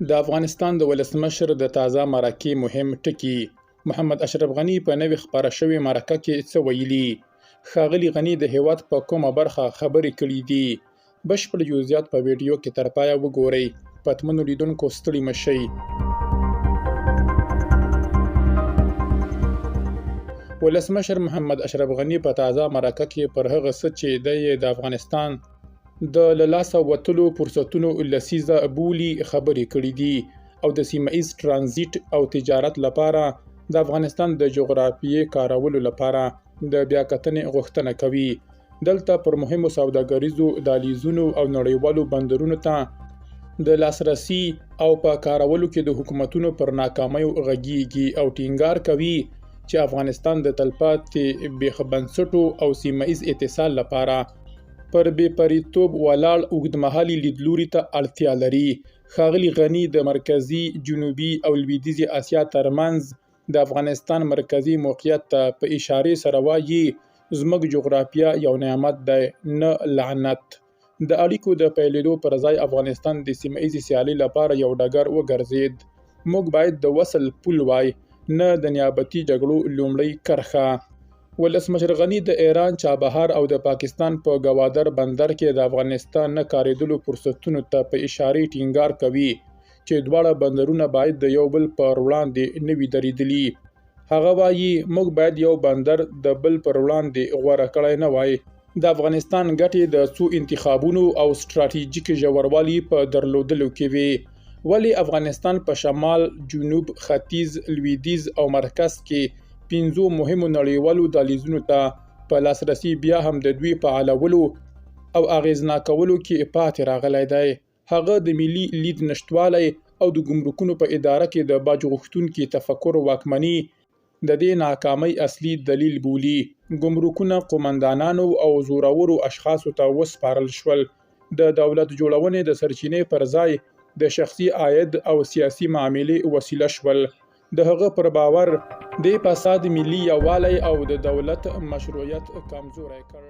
د افغانستان د ولسمشر د تازه مرکې مهم ټکي. محمد اشرف غني په نوې خپاره شوې مرکه کې څه ویلي؟ ښاغلي غني د هیواد په کومه برخه خبرې کړې دي؟ بشپړ جزئیات په ویډیو کې تر پایه وګورئ. پتمنو لیدونکو ستړي مشئ. ولسمشر محمد اشرف غني په تازه مرکه کې پر هغه څه چې د افغانستان د له لاسه وتلو فرصتونو لسیزه بولي خبرې کړې دي او د سیمه ایز ترانزیت او تجارت لپاره د افغانستان د جغرافیې کارولو لپاره د بیاکتنې غوښتنه کوي. دلته پر مهمو سوداګریزو دهلیزونو او نړیوالو بندرونو ته د لاسرسي او په کارولو کې د حکومتونو پر ناکامیو غږیږي او ټینګار کوي چې افغانستان د تلپاتې بېخ بنسټو او سیمه ایز اتصال لپاره پر بې پریتوب ولاړ اوږدمهالي لیدلوري ته اړتیا لري. ښاغلي غني د مرکزي، جنوبي او لویدیځې اسیا ترمنځ د افغانستان مرکزي موقعیت ته په اشارې سره وایي زموږ جغرافیه یو نعمت دی نه لعنت. د اړیکو د پیلېدو پر ځای افغانستان د سیمه ایزې سیالۍ لپاره یو ډګر وګرځېد. موږ باید د وصل پل وای نه د نیابتي جګړو لومړۍ کرښه. ولسمشر غني د ایران، چابهار او د پاکستان په ګوادر بندر کې د افغانستان نه کارېدلو فرصتونو ته په اشارې ټینګار کوي چې دواړه بندرونه باید د یو بل پر وړاندې نه وي درېدلي. هغه وایي موږ باید یو بندر د بل پر وړاندې غوره کړی نه وای. د افغانستان ګټې د څو انتخابونو او ستراتیژیک ژوروالي په درلودلو کې وي. ولې افغانستان په شمال، جنوب، ختیځ، لویدیځ او مرکز کې 5 مهمو نړیوالو دهلیزونو ته په لاسرسي بیا هم د دوی فعالولو او اغیزناکولو کې پاتې راغلی دی؟ هغه د ملي لید نشتوالی او د ګمرکونو په اداره کې د باج غوښتونکي تفکر واکمني د دې ناکامۍ اصلي دلیل بولي. ګمرکونه قومندانانو او زورورو اشخاصو ته وسپارل شول. د دولت جوړونې د سرچینې پر ځای د شخصي عاید او سیاسي معاملې وسیله شول. د هغه پر باور دې فساد ملي یووالی او د دولت مشروعیت کمزوری کړ.